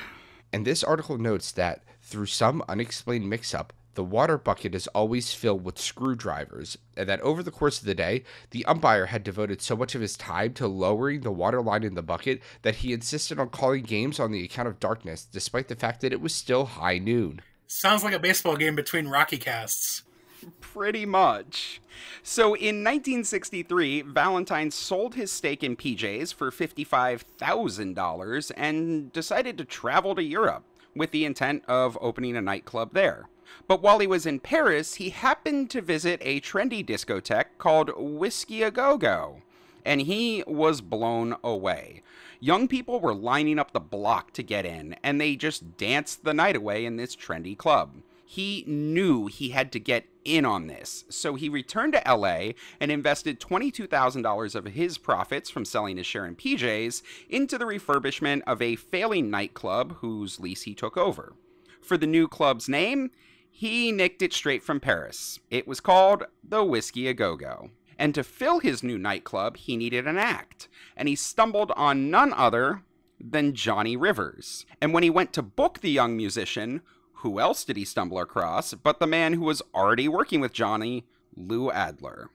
And this article notes that, through some unexplained mix-up, the water bucket is always filled with screwdrivers, and that over the course of the day, the umpire had devoted so much of his time to lowering the water line in the bucket that he insisted on calling games on the account of darkness, despite the fact that it was still high noon. Sounds like a baseball game between Rocky casts. Pretty much. So in 1963, Valentine sold his stake in PJ's for $55,000 and decided to travel to Europe with the intent of opening a nightclub there. But while he was in Paris, he happened to visit a trendy discotheque called Whisky a Go-Go, and he was blown away. Young people were lining up the block to get in, and they just danced the night away in this trendy club. He knew he had to get in on this, so he returned to LA and invested $22,000 of his profits from selling his share in PJ's into the refurbishment of a failing nightclub whose lease he took over. For the new club's name, he nicked it straight from Paris. It was called the Whisky a Go-Go. And to fill his new nightclub, he needed an act, and he stumbled on none other than Johnny Rivers. And when he went to book the young musician, who else did he stumble across but the man who was already working with Johnny, Lou Adler.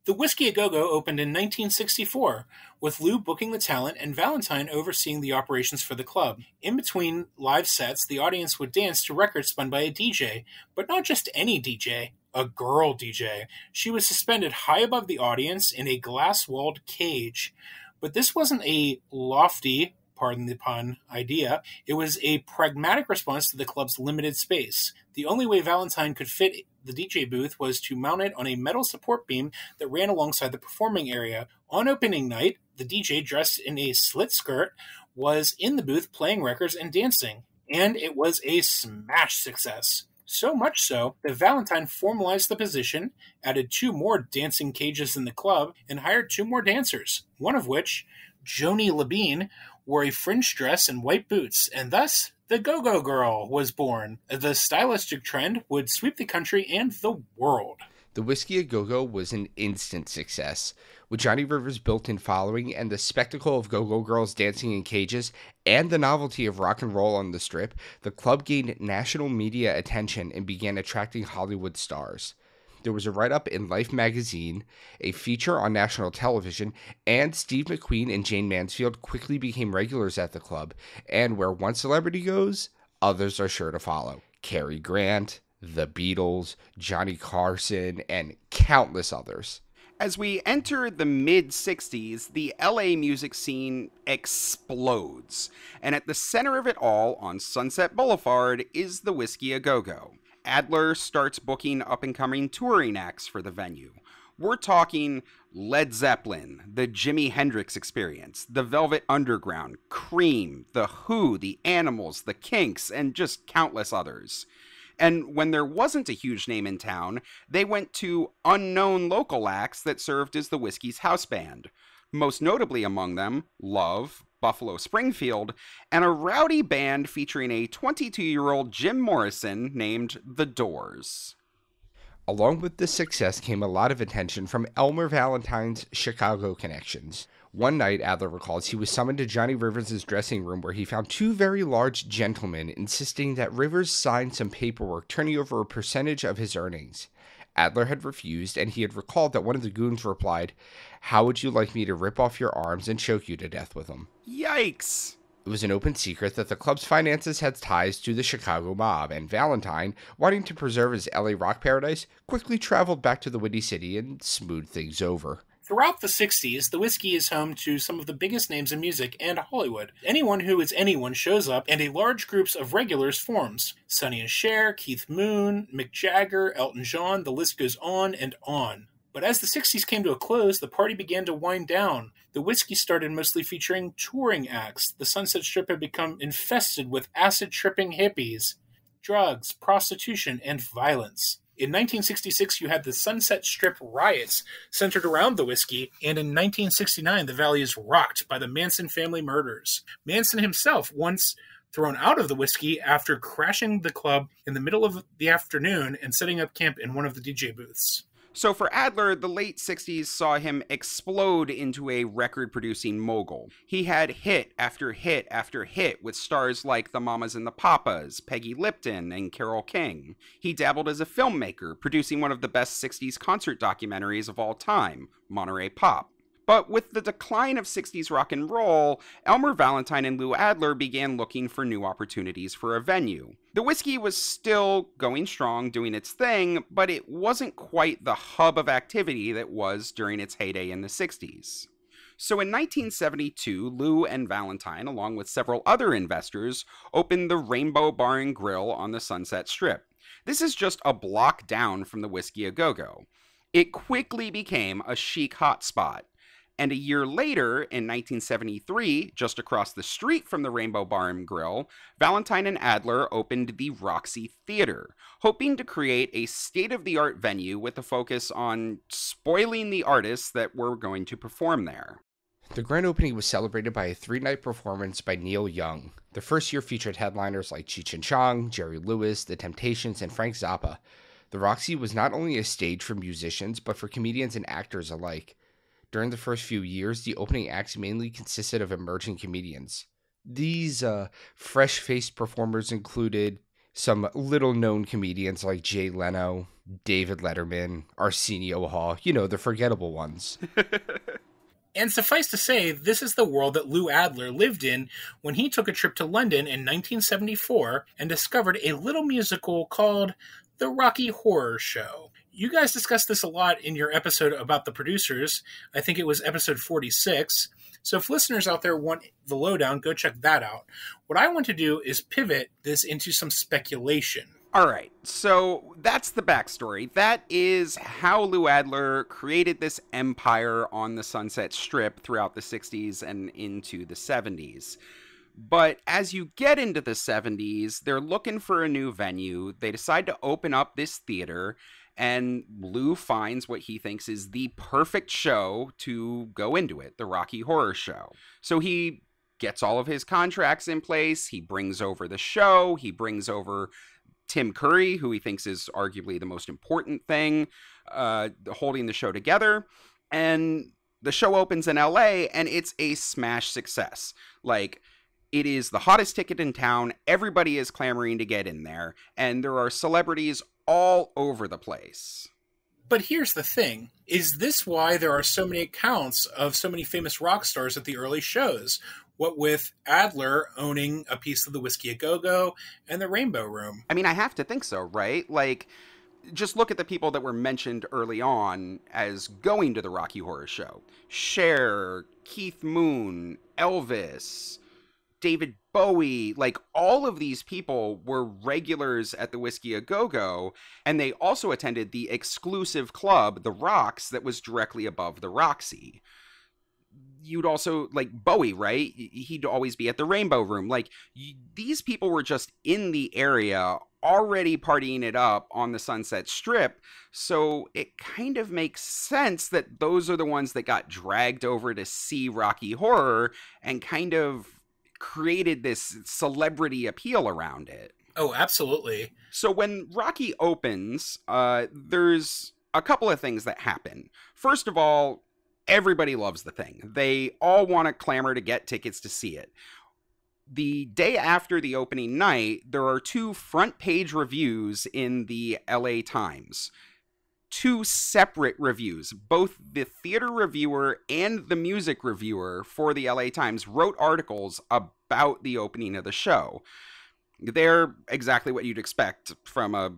The Whisky a Go-Go opened in 1964, with Lou booking the talent and Valentine overseeing the operations for the club. In between live sets, the audience would dance to records spun by a DJ, but not just any DJ, a girl DJ. She was suspended high above the audience in a glass-walled cage. But this wasn't a lofty, pardon the pun, idea. It was a pragmatic response to the club's limited space. The only way Valentine could fit the DJ booth was to mount it on a metal support beam that ran alongside the performing area. On opening night, the DJ, dressed in a slit skirt, was in the booth playing records and dancing. And it was a smash success. So much so that Valentine formalized the position, added 2 more dancing cages in the club, and hired 2 more dancers, one of which, Joni Labine, wore a fringed dress and white boots, and thus the Go-Go Girl was born. The stylistic trend would sweep the country and the world. The Whisky A Go-Go was an instant success. With Johnny Rivers' built-in following and the spectacle of go-go girls dancing in cages and the novelty of rock and roll on the strip, the club gained national media attention and began attracting Hollywood stars. There was a write-up in Life magazine, a feature on national television, and Steve McQueen and Jane Mansfield quickly became regulars at the club, and where one celebrity goes, others are sure to follow. Cary Grant, the Beatles, Johnny Carson, and countless others. As we enter the mid-60s, the LA music scene explodes, and at the center of it all, on Sunset Boulevard, is the Whisky A Go-Go. Adler starts booking up-and-coming touring acts for the venue. We're talking Led Zeppelin, the Jimi Hendrix Experience, the Velvet Underground, Cream, the Who, the Animals, the Kinks, and just countless others. And when there wasn't a huge name in town, they went to unknown local acts that served as the Whisky's house band. Most notably among them, Love, Buffalo Springfield, and a rowdy band featuring a 22-year-old Jim Morrison named The Doors. Along with this success came a lot of attention from Elmer Valentine's Chicago connections. One night, Adler recalls, he was summoned to Johnny Rivers' dressing room where he found two very large gentlemen insisting that Rivers sign some paperwork turning over a percentage of his earnings. Adler had refused, and he had recalled that one of the goons replied, "How would you like me to rip off your arms and choke you to death with them?" Yikes! It was an open secret that the club's finances had ties to the Chicago mob, and Valentine, wanting to preserve his LA rock paradise, quickly traveled back to the Windy City and smoothed things over. Throughout the 60s, the Whisky is home to some of the biggest names in music and Hollywood. Anyone who is anyone shows up, and a large group of regulars forms. Sonny and Cher, Keith Moon, Mick Jagger, Elton John, the list goes on and on. But as the 60s came to a close, the party began to wind down. The Whisky started mostly featuring touring acts. The Sunset Strip had become infested with acid-tripping hippies, drugs, prostitution, and violence. In 1966, you had the Sunset Strip riots centered around the Whisky, and in 1969, the valley is rocked by the Manson family murders. Manson himself once thrown out of the Whisky after crashing the club in the middle of the afternoon and setting up camp in one of the DJ booths. So for Adler, the late 60s saw him explode into a record-producing mogul. He had hit after hit after hit with stars like the Mamas and the Papas, Peggy Lipton, and Carole King. He dabbled as a filmmaker, producing one of the best 60s concert documentaries of all time, Monterey Pop. But with the decline of 60s rock and roll, Elmer Valentine and Lou Adler began looking for new opportunities for a venue. The Whisky was still going strong, doing its thing, but it wasn't quite the hub of activity that was during its heyday in the 60s. So in 1972, Lou and Valentine, along with several other investors, opened the Rainbow Bar and Grill on the Sunset Strip. This is just a block down from the Whisky A Go-Go. It quickly became a chic hotspot. And a year later, in 1973, just across the street from the Rainbow Bar and Grill, Valentine and Adler opened the Roxy Theater, hoping to create a state-of-the-art venue with a focus on spoiling the artists that were going to perform there. The grand opening was celebrated by a 3-night performance by Neil Young. The first year featured headliners like Cheech and Chong, Jerry Lewis, The Temptations, and Frank Zappa. The Roxy was not only a stage for musicians, but for comedians and actors alike. During the first few years, the opening acts mainly consisted of emerging comedians. These fresh-faced performers included some little-known comedians like Jay Leno, David Letterman, Arsenio Hall, the forgettable ones. And suffice to say, this is the world that Lou Adler lived in when he took a trip to London in 1974 and discovered a little musical called The Rocky Horror Show. You guys discussed this a lot in your episode about the producers. I think it was episode 46. So if listeners out there want the lowdown, go check that out. What I want to do is pivot this into some speculation. All right, so that's the backstory. That is how Lou Adler created this empire on the Sunset Strip throughout the 60s and into the 70s. But as you get into the 70s, they're looking for a new venue. They decide to open up this theater, and Lou finds what he thinks is the perfect show to go into it, the Rocky Horror Show. So he gets all of his contracts in place, he brings over the show, he brings over Tim Curry, who he thinks is arguably the most important thing holding the show together. And the show opens in LA, and it's a smash success. Like, it is the hottest ticket in town. Everybody is clamoring to get in there, and there are celebrities all over the place. But here's the thing. Is this why there are so many accounts of so many famous rock stars at the early shows? What with Adler owning a piece of the Whisky A Go-Go and the Rainbow Room? I mean, I have to think so, right? Like, just look at the people that were mentioned early on as going to the Rocky Horror Show. Cher, Keith Moon, Elvis, David Bowie, like all of these people were regulars at the Whisky A Go-Go, and they also attended the exclusive club, the Rocks, that was directly above the Roxy. You'd also, like, Bowie, right? He'd always be at the Rainbow Room. Like, these people were just in the area already partying it up on the Sunset Strip, so it kind of makes sense that those are the ones that got dragged over to see Rocky Horror and kind of created this celebrity appeal around it. Oh, absolutely. So when Rocky opens, there's a couple of things that happen. First of all, everybody loves the thing. They all want to clamor to get tickets to see it. The day after the opening night, there are 2 front page reviews in the LA Times. 2 separate reviews. Both the theater reviewer and the music reviewer for the LA Times wrote articles about the opening of the show. They're exactly what you'd expect from a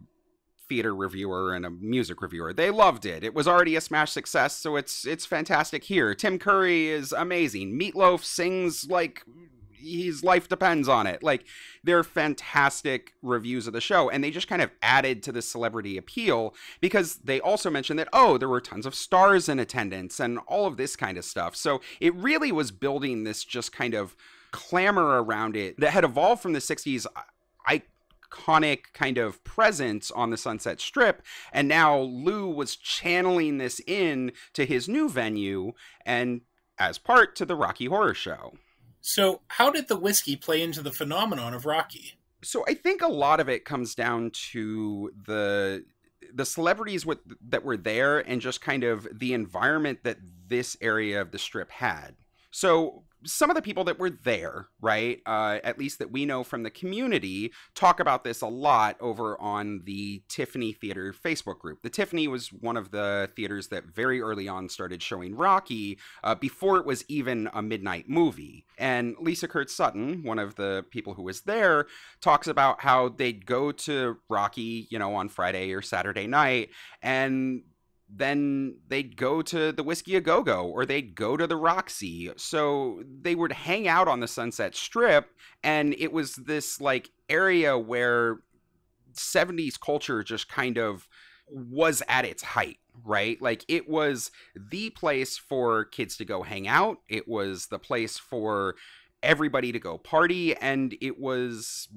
theater reviewer and a music reviewer. They loved it. It was already a smash success, so it's fantastic here. Tim Curry is amazing. Meatloaf sings like his life depends on it. Like, they're fantastic reviews of the show, and they just kind of added to the celebrity appeal because they also mentioned that, oh, there were tons of stars in attendance and all of this kind of stuff. So it really was building this just kind of clamor around it that had evolved from the 60s iconic kind of presence on the Sunset Strip, and now Lou was channeling this in to his new venue and as part to the Rocky Horror Show. So how did the whiskey play into the phenomenon of Rocky? So I think a lot of it comes down to the celebrities that were there and just kind of the environment that this area of the Strip had. So some of the people that were there, right, at least that we know from the community, talk about this a lot over on the Tiffany Theater Facebook group. The Tiffany was one of the theaters that very early on started showing Rocky before it was even a midnight movie. And Lisa Kurtz Sutton, one of the people who was there, talks about how they'd go to Rocky, you know, on Friday or Saturday night, and then they'd go to the Whisky A Go-Go or they'd go to the Roxy. So they would hang out on the Sunset Strip, and it was this like area where 70s culture just kind of was at its height, right? Like, it was the place for kids to go hang out. It was the place for everybody to go party, and it was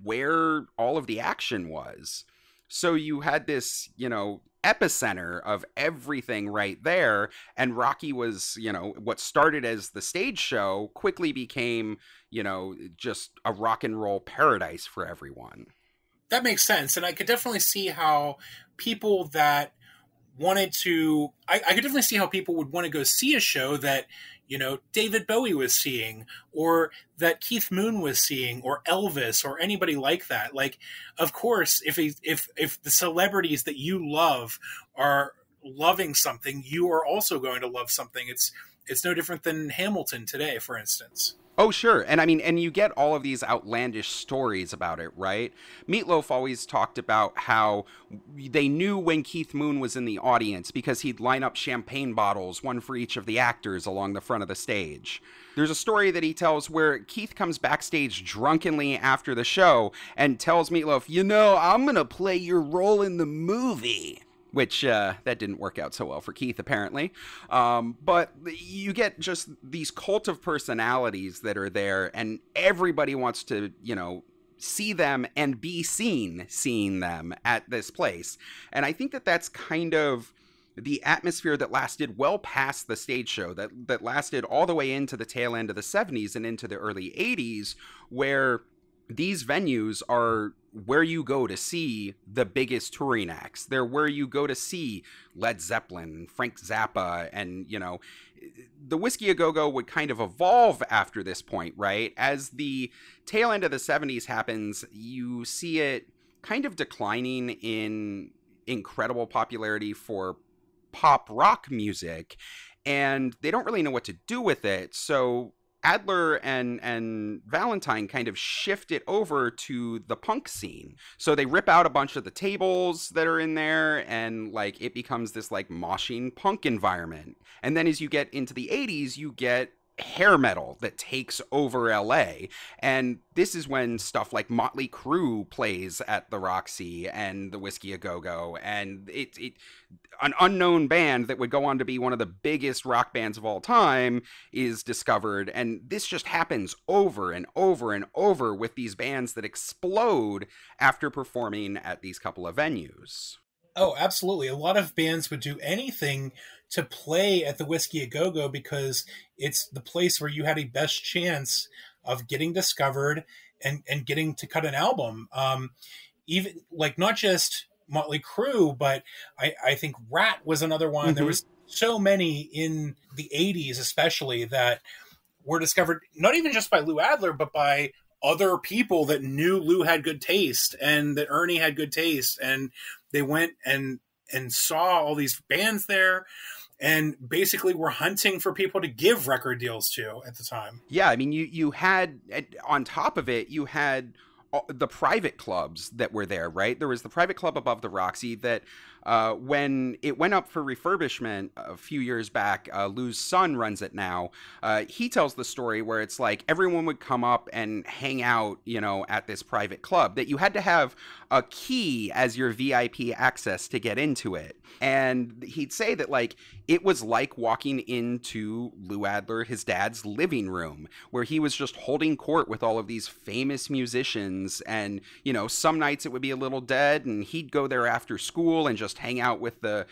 where all of the action was. So you had this, you know, epicenter of everything right there, and Rocky was, you know, what started as the stage show quickly became, you know, just a rock and roll paradise for everyone. That makes sense, and I could definitely see how people that wanted to... I could definitely see how people would want to go see a show that, you know, David Bowie was seeing, or that Keith Moon was seeing, or Elvis, or anybody like that. Like, of course, if the celebrities that you love are loving something, you are also going to love something. It's no different than Hamilton today, for instance. Oh, sure. And I mean, and you get all of these outlandish stories about it, right? Meatloaf always talked about how they knew when Keith Moon was in the audience because he'd line up champagne bottles, one for each of the actors, along the front of the stage. There's a story that he tells where Keith comes backstage drunkenly after the show and tells Meatloaf, you know, I'm going to play your role in the movie. Which, that didn't work out so well for Keith, apparently. But you get just these cult of personalities that are there, and everybody wants to, you know, see them and be seen seeing them at this place. And I think that that's kind of the atmosphere that lasted well past the stage show, that lasted all the way into the tail end of the 70s and into the early 80s, where these venues are where you go to see the biggest touring acts. They're where you go to see Led Zeppelin, Frank Zappa, and, you know, the Whisky A Go-Go would kind of evolve after this point, right? As the tail end of the 70s happens, you see it kind of declining in incredible popularity for pop rock music, and they don't really know what to do with it. So Adler and Valentine kind of shift it over to the punk scene. So they rip out a bunch of the tables that are in there, and like it becomes this like moshing punk environment. And then as you get into the 80s, you get hair metal that takes over LA, and this is when stuff like Motley Crue plays at the Roxy and the Whisky A Go-Go, and it an unknown band that would go on to be one of the biggest rock bands of all time is discovered, and this just happens over and over and over with these bands that explode after performing at these couple of venues. Oh, absolutely. A lot of bands would do anything to play at the Whisky A Go-Go because it's the place where you had a best chance of getting discovered and getting to cut an album. Even like not just Motley Crue, but I think Rat was another one. Mm-hmm. There was so many in the 80s especially that were discovered not even just by Lou Adler, but by other people that knew Lou had good taste and that Ernie had good taste, and they went and saw all these bands there and basically were hunting for people to give record deals to at the time. Yeah, I mean, you had, on top of it, you had the private clubs that were there, right? There was the private club above the Roxy that when it went up for refurbishment a few years back, Lou's son runs it now. He tells the story where it's like everyone would come up and hang out, you know, at this private club, that you had to have a key as your VIP access to get into it. And he'd say that, like, it was like walking into Lou Adler, his dad's living room, where he was just holding court with all of these famous musicians. And, you know, some nights it would be a little dead, and he'd go there after school and just hang out with the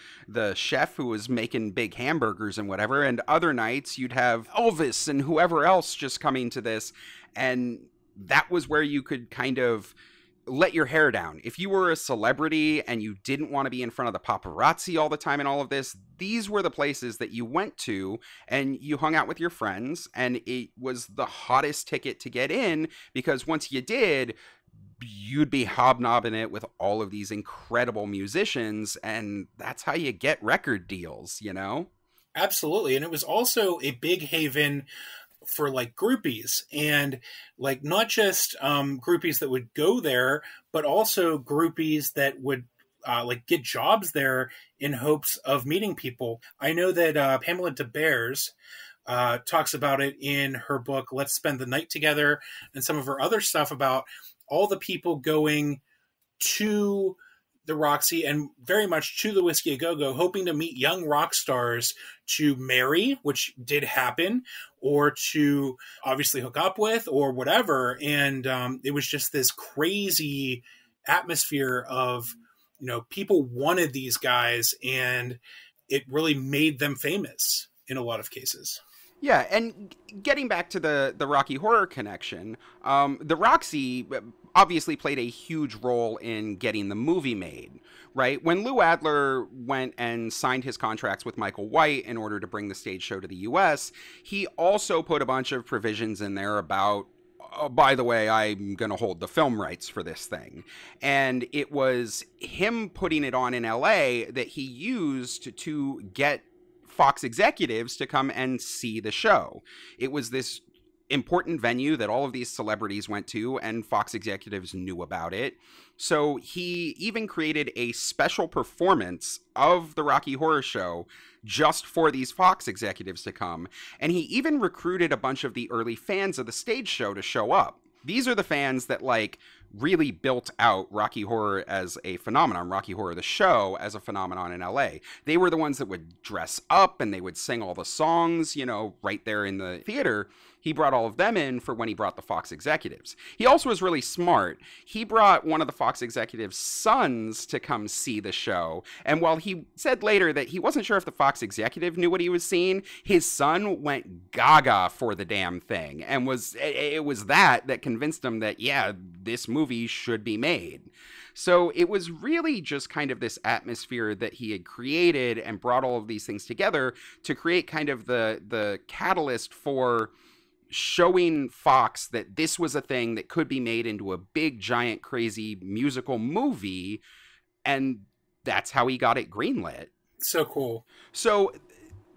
chef who was making big hamburgers and whatever. And other nights you'd have Elvis and whoever else just coming to this. And that was where you could kind of let your hair down. If you were a celebrity and you didn't want to be in front of the paparazzi all the time and all of this, these were the places that you went to and you hung out with your friends, and it was the hottest ticket to get in, because once you did, you'd be hobnobbing it with all of these incredible musicians, and that's how you get record deals, you know? Absolutely. And it was also a big haven for like groupies, and like not just groupies that would go there, but also groupies that would like get jobs there in hopes of meeting people. I know that Pamela DeBears talks about it in her book, Let's Spend the Night Together, and some of her other stuff about all the people going to the Roxy and very much to the Whisky A Go-Go, hoping to meet young rock stars to marry, which did happen, or to obviously hook up with, or whatever. And it was just this crazy atmosphere of, you know, people wanted these guys, and it really made them famous in a lot of cases. Yeah, and getting back to the Rocky Horror connection, the Roxy obviously played a huge role in getting the movie made, right? When Lou Adler went and signed his contracts with Michael White in order to bring the stage show to the U.S., he also put a bunch of provisions in there about, oh, by the way, I'm going to hold the film rights for this thing. And it was him putting it on in L.A. that he used to get Fox executives to come and see the show. It was this important venue that all of these celebrities went to, and Fox executives knew about it. So he even created a special performance of the Rocky Horror Show just for these Fox executives to come. And he even recruited a bunch of the early fans of the stage show to show up. These are the fans that, like, really built out Rocky Horror as a phenomenon, Rocky Horror the show as a phenomenon in LA. They were the ones that would dress up and they would sing all the songs, you know, right there in the theater. He brought all of them in for when he brought the Fox executives. He also was really smart. He brought one of the Fox executives' sons to come see the show. And while he said later that he wasn't sure if the Fox executive knew what he was seeing, his son went gaga for the damn thing. And it was that convinced him that, yeah, this movie should be made. So it was really just kind of this atmosphere that he had created and brought all of these things together to create kind of the catalyst for showing Fox that this was a thing that could be made into a big, giant, crazy musical movie. And that's how he got it greenlit. So cool. So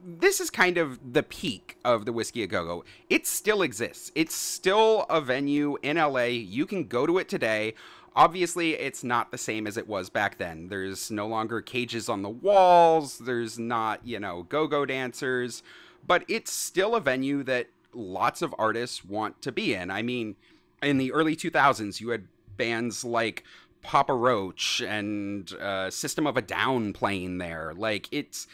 this is kind of the peak of the Whisky A Go-Go. It still exists. It's still a venue in LA. You can go to it today. Obviously, it's not the same as it was back then. There's no longer cages on the walls. There's not, you know, go-go dancers. But it's still a venue that lots of artists want to be in. I mean, in the early 2000s, you had bands like Papa Roach and System of a Down playing there. Like, it's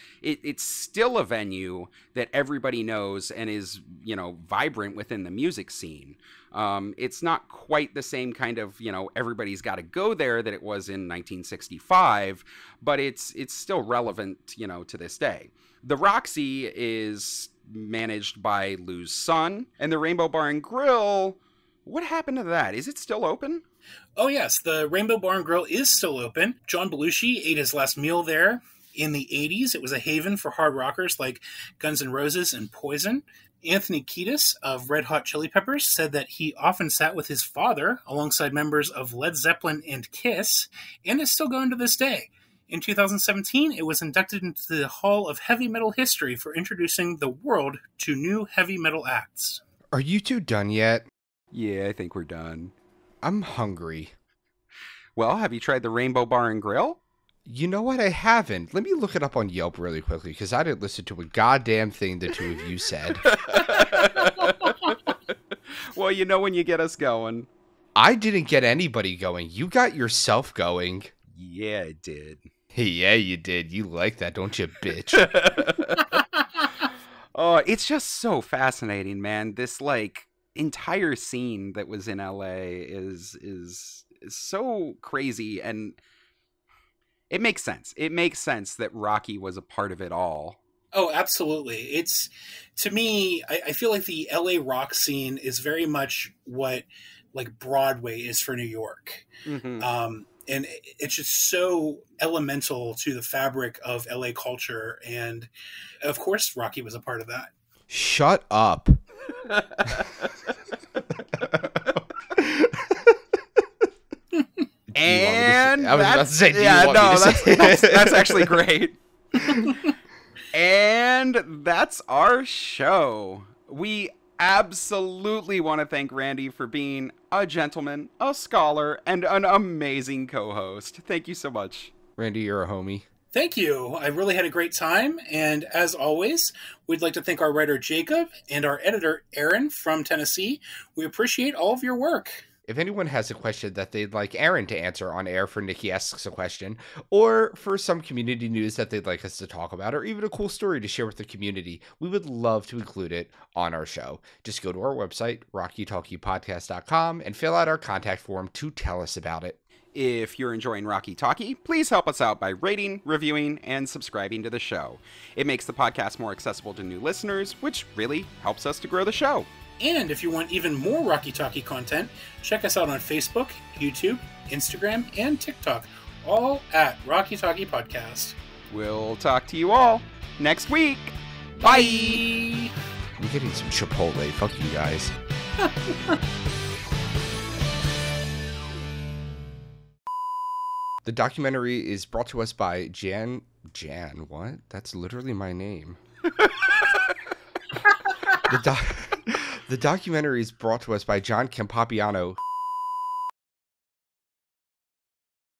still a venue that everybody knows and is, you know, vibrant within the music scene. It's not quite the same kind of, you know, everybody's got to go there that it was in 1965, but it's still relevant, you know, to this day. The Roxy is managed by Lou's son, and the Rainbow Bar and Grill, what happened to that? Is it still open? Oh, yes. The Rainbow Bar and Grill is still open. John Belushi ate his last meal there in the 80s. It was a haven for hard rockers like Guns N' Roses and Poison. Anthony Kiedis of Red Hot Chili Peppers said that he often sat with his father alongside members of Led Zeppelin and Kiss, and is still going to this day. In 2017, it was inducted into the Hall of Heavy Metal History for introducing the world to new heavy metal acts. Are you two done yet? Yeah, I think we're done. I'm hungry. Well, have you tried the Rainbow Bar and Grill? You know what? I haven't. Let me look it up on Yelp really quickly, because I didn't listen to a goddamn thing the two of you said. Well, you know when you get us going. I didn't get anybody going. You got yourself going. Yeah, I did. Yeah, you did. You like that, don't you, bitch? Oh, it's just so fascinating, man. This, like, entire scene that was in LA is so crazy, and it makes sense. It makes sense that Rocky was a part of it all. Oh, absolutely. It's, to me, I feel like the LA rock scene is very much what, like, Broadway is for New York. Mm-hmm. And it's just so elemental to the fabric of LA culture. And, of course, Rocky was a part of that. Shut up. And I was about to say, do yeah, you want me to say that's actually great. And that's our show. We absolutely want to thank Randy for being a gentleman, a scholar, and an amazing co-host. Thank you so much. Randy, you're a homie. Thank you. I really had a great time. And as always, we'd like to thank our writer, Jacob, and our editor, Aaron, from Tennessee. We appreciate all of your work. If anyone has a question that they'd like Aaron to answer on air for Nikki Asks a Question, or for some community news that they'd like us to talk about, or even a cool story to share with the community, we would love to include it on our show. Just go to our website, rockytalkiepodcast.com, and fill out our contact form to tell us about it. If you're enjoying Rocky Talkie, please help us out by rating, reviewing, and subscribing to the show. It makes the podcast more accessible to new listeners, which really helps us to grow the show. And if you want even more Rocky Talkie content, check us out on Facebook, YouTube, Instagram, and TikTok, all at Rocky Talkie Podcast. We'll talk to you all next week. Bye! I'm getting some Chipotle. Fuck you guys. The documentary is brought to us by Jan, what? That's literally my name. The documentary is brought to us by John Campapiano.